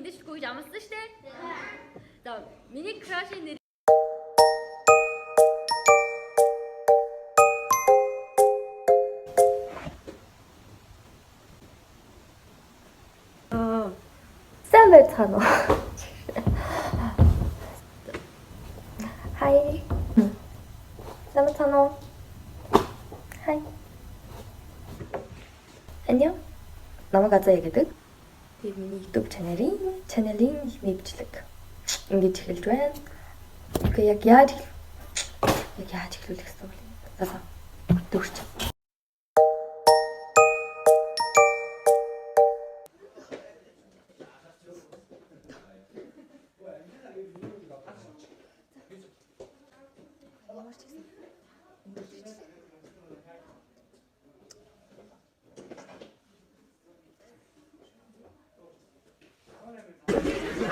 эндээшгүй гэж амласан шүү дээ. За миний крашийн нэр сайн байцгаана уу? Хай. сайн байцгаана уу? Хай. 안녕. намайг Азаа гэдэг. Тэгээд миний YouTube чаналын нэвчлэг ингэж эхэлж байна. Үгүй яг яаж эхлүүлэх гэсэн үг юм. За дөрч.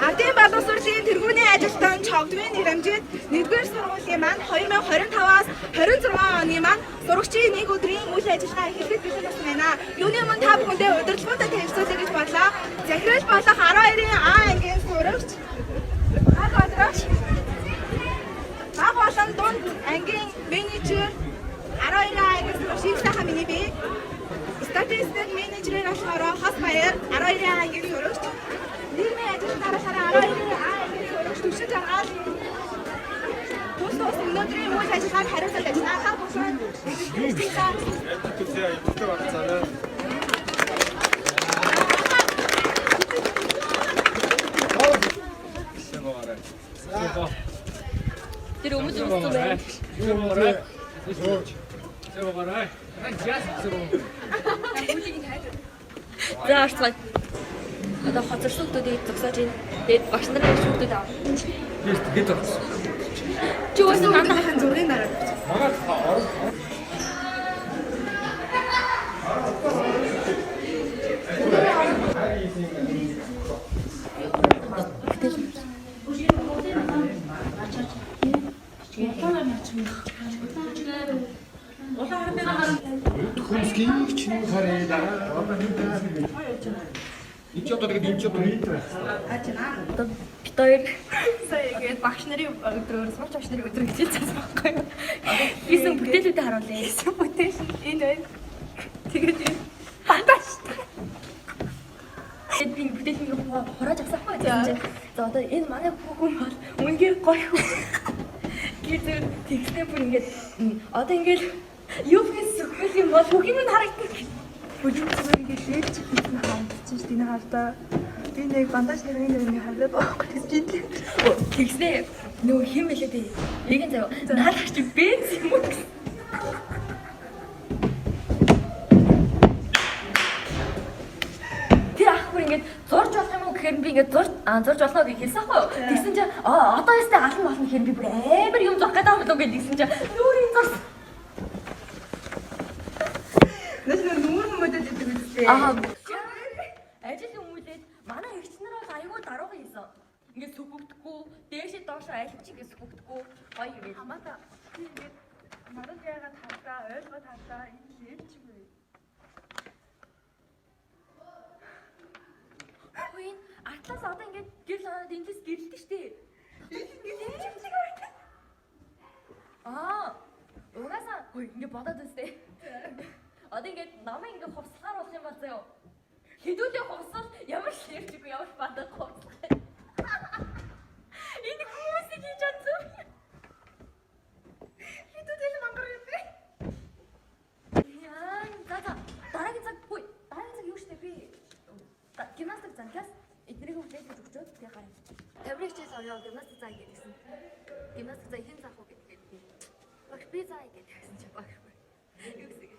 Ардын боловсролын тэргүүний ажилтан Човдвийн нэрэмжит 1-р сургуулийн маань 2025-аас 26 оны маань сурагчийн нэг өдрийн үйл ажиллагаа эхлэх гэж байна. Юуны өмнө та бүхэндээ удирдлагуудаа танилцуулъя гэж бодлоо. Захирал болох 12-ын А ангийн сурагч баг болон дунд ангийн менежер 12-ын А ангийн сурагч Ивсаха миний бие. Статистик менежерээр болохоор Хос Баяр 12-ын А ангийн сурагч. нийгмийн ажилтнаараа 12-ын А ангийн сурагч Түвшин Жаргал. Тус өнөөдрийн үйл ажиллагааг хариуцлаж байна. Та бүхэн тэр өмд өмссөн байна. За арцгай. Одоо хоцорсон хүмүүсийг зогсоож ийн. Тэгээд багш нарын хүмүүсүүд аа. Тэгээд зогсоо. Чи өсөн манайхан зургийн дараа. Хүнсгийн чинь хараа дараа. Энд ч одоо тэгээд энэ ч одоо бид хоёр сая гээд багш нарын өдрөөр сурч багш нарын өдрөө гэж хэлсэн байхгүй юу? хийсэн бүтээлүүдээ харуулъя. Хийсэн бүтээл энэ байна. Тэгээд энэ фантастик. Тэгээд би бүтээлийн хурааж авсахгүй тийм. За одоо энэ манай хүүхэн бол үнгээр гоё хүү. Гэдэг тэгснэ бүр ингээд одоо ингээд юу гэж сүхэл юм бол хүүхэн минь харагддаг. Бүжигчээр ингээд лээж хийсэн хаалтчих тийм хаалтаа. Би нэг бандаж нэрний хавлаа баахгүй тийм. Тэгснэ нөгөө хэм хэлээ дээ. Нэгэн зав наадах чи бенз юм уу гэсэн. Тэр ах бүр ингээд зурж болох юм уу гэхээр би ингээд зурж болно гэж хэлсэн аахгүй юу. Тэгсэн чинь одоо ястай алан болно гэхээр би бүр амар юм зурх гэдэг юм гэж хэлсэн чинь нүрийн зурс. Нэсний нүур мөдөд гэдэг үстэй. Ажил хүмүүлээд манай эгч нар бол аягүй даруухан хийсэн. Ингээд сүгэгдэхгүй, дээшээ доошоо айлч ингээд сүгэгдэхгүй гоё юм. Хамаатаа би ингээд надад яагаад хатаа ойлгоод хатаа энэ лээч юм бэ? Хөөе, атлаас одоо ингээд гэрэл ороод эндээс гэрэлдэж штэ. Угаасаа хөөе ингээд бодоод үстэй. Одоо ингээд намайг ингээд хувцлахаар болох юм бол заяа. Хэдүүлээ хувцал ямар ширчгүй ямар бадаг хувцлах. Энэ хүмүүсийг хийж чадсан. Хэдүүлээ мангар юм бэ? Яа, дараагийн цаг юу штэ би. Гимнастик занкас эднийг хүлээж өгчөөд тэгээ гараа. 50 хичээл орё гимнастик заа гэсэн. Гимнастик заа хэн заах уу гэдэг. Багш би заа гэсэн чи багш. Юу гэсэн.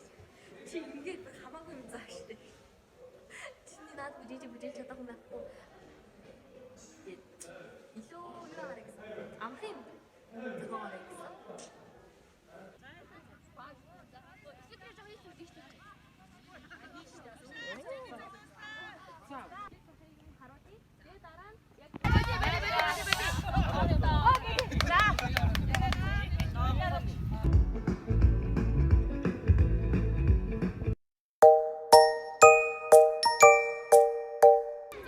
Чи ингээд хамаагүй юм заах штэ. Чиний наад бүжиж чадахгүй байхгүй. Илүү юу арай гэсэн. Амхын зөвгөө арай гэсэн. За.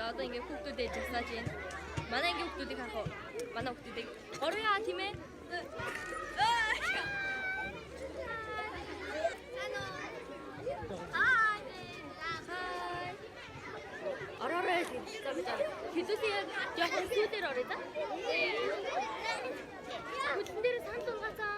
одоо ингээ хүүхдүүдэд жагсааж байна. Манай ингээ хүүхдүүдийг харах уу? Манай хүүхдүүдийг орё тийм ээ. Ороо хэдүүсээ жоохон сүүдээр орё да. Хөдөн дээр сан дунгаасаа.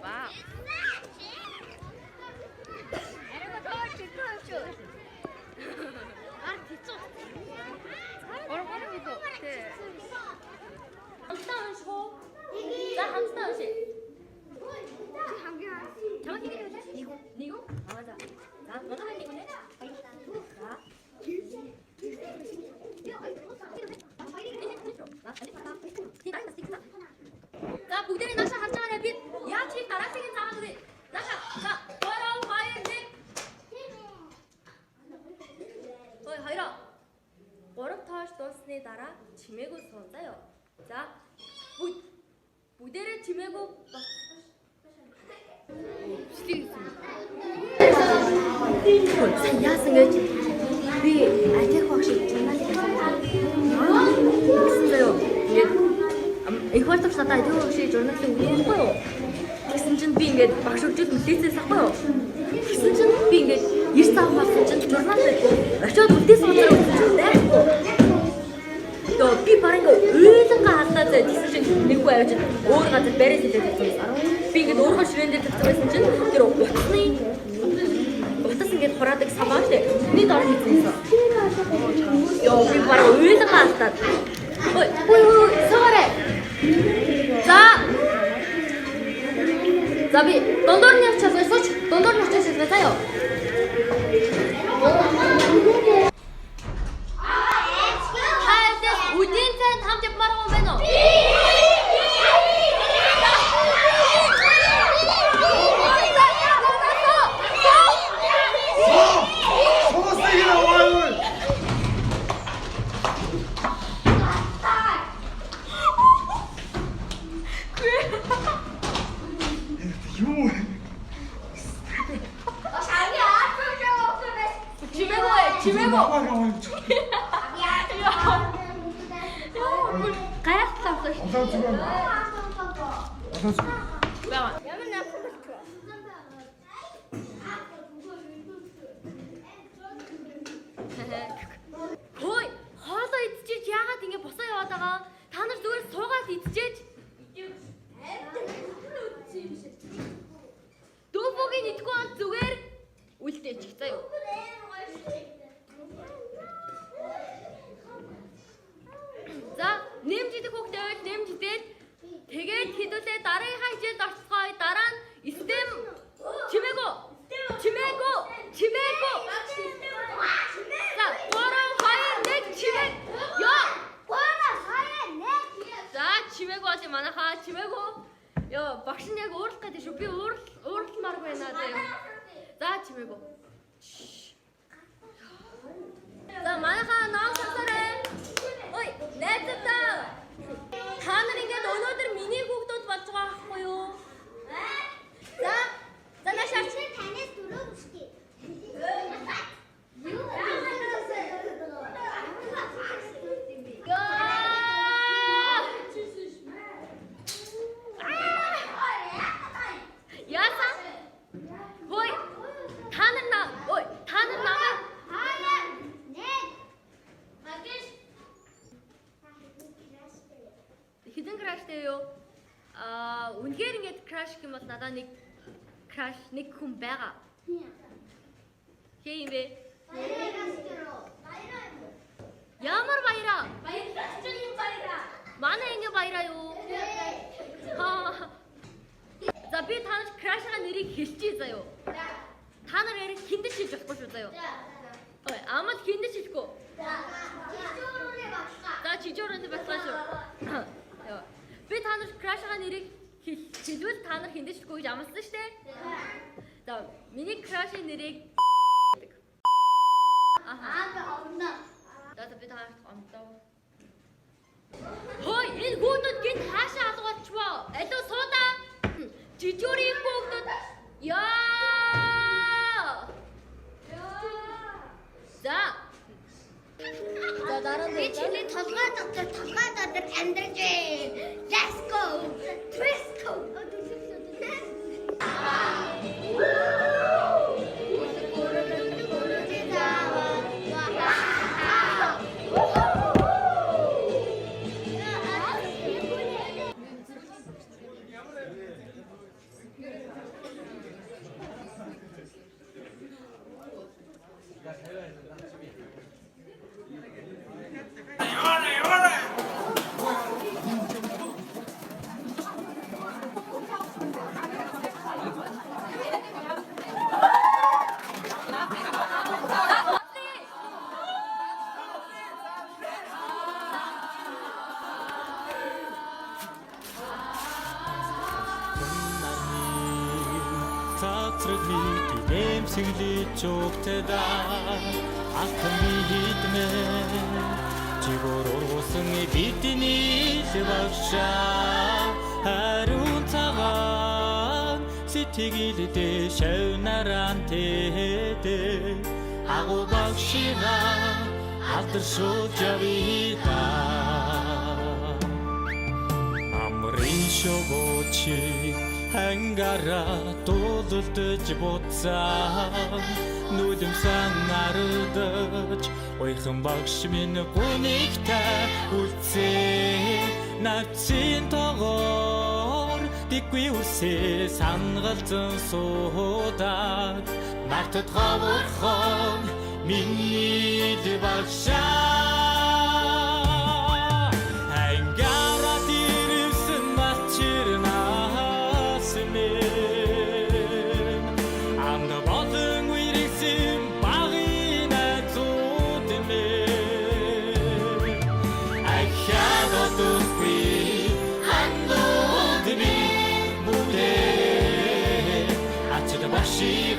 Вау. Хамтдаа унших уу? За хамтдаа уншия. Чамд нэг үү? Нэг үү? Аа за. За манай нэг үү? За бүгдээ наашаа харж байгаарай бид яаж хийх дараагийн цаагаад үгүй. Наашаа. За 3 2 1. Ой хоёроо. 3 тоош дууссаны дараа чимээгүй суун заяа. За бүгдээрээ чимээгүй бас. Яасан гэж би айтех багш журналист заяа. Их болтов шатаа айтех багш журналист үгүй юу? Тэгсэн чинь би ингээд багш өгчөд үлдээсээс ахгүй юу? Тэгсэн чинь би ингээд 9 цаг болсон чинь журналист очиод үлдээсэн удаа байхгүй. То би баранга уйлангаа халтаа зэ тэгсэн чинь нэггүй аваад өөр газар барьж идэх гэсэн. Би ингээд өөрхөн ширээн дээр тавьсан байсан чинь тэр утас ингээд хураадаг савааш нэг дор хийсэн. Йоо би баранга уйлангаа халтаа. Ой сорэ. За би дондорны авчаас сууч дондорны авчаас заяа. Үдийн цайнд хамт явмаар юм байна уу? Юу? Чимээгүй. Гайхалтай байна. Олон зүгээр. Баа. Ямар нафиг болчих. Хөөе, хоолоо идчихэж яагаад ингэ босоо яваад байгаа? Та нар зүгээр суугаад идчихэж. Дүүбөгийн идэхгүй он зүгээр үлдээчих заяа. За, нэмж идэх хүүхдээ байл нэмж идээд тэгээд хэдүүлээ дараагийнхаа хичээлд орцгоё. Дараа нь систем чимээгүй. За, 3 2 1 чимээ. Ёо. 3 2 1. За, чимээгүй бол манайхаа чимээгүй. Ёо, багш нь яг уурах гэдэг шүү. Би ууралмаар байна заяа. За, чимээгүй. За, манайхаа ном сонсоорой. Ой, найзтаа. Та нар ингээд өнөөдөр миний хүүхдүүд болж байгаа байхгүй юу? За наашаа Танаас дөрөв өштэй. Яасан? Хөөе. Та нар намайг хідэн краштэй юу? Үнэхээр ингэж краш гэх юм бол надад нэг хүн байгаа. Хээ юм бэ? Ямар баяраа? Манай ингэ баяраа юу? За би танаас крашгаа нэрийг хэлчихье заяа. Та нар яриг хиндэж хийж болохгүй шүү заяа. Ой, амад хиндэж хийхгүй. За чижүүрөнд батлаа шүү. Би та нар крашгаа нэрийг хэлвэл та нар хиндэж хийхгүй гэж амласан шүү дээ. За миний крашийн нэрийг За би та нарт амтаа. Хөөе, энэ хүүхдүүд гинт хаашаа алгуулчих толгой дотор амьдарч бай. Let's go. Let's go. Сиглит чогтда ахны хитмэ чигор ургусан бидний лварша харун цагаан сэтгэлдээ шавнаран тэдэ агуу багшира алдаршуулж явида амрын шогочи ангара тулдж буцаа нүдэм санардаж ойхон багш минь гунигтай үлцээ навчин тогоор дикгүй үсээ сангалзан суудаг нартад хавархан миний багшаа ангара дэрвсэн мачирна I'm the bottom waiting sim bagina zutme I cannot do free and do the me bude at the bashi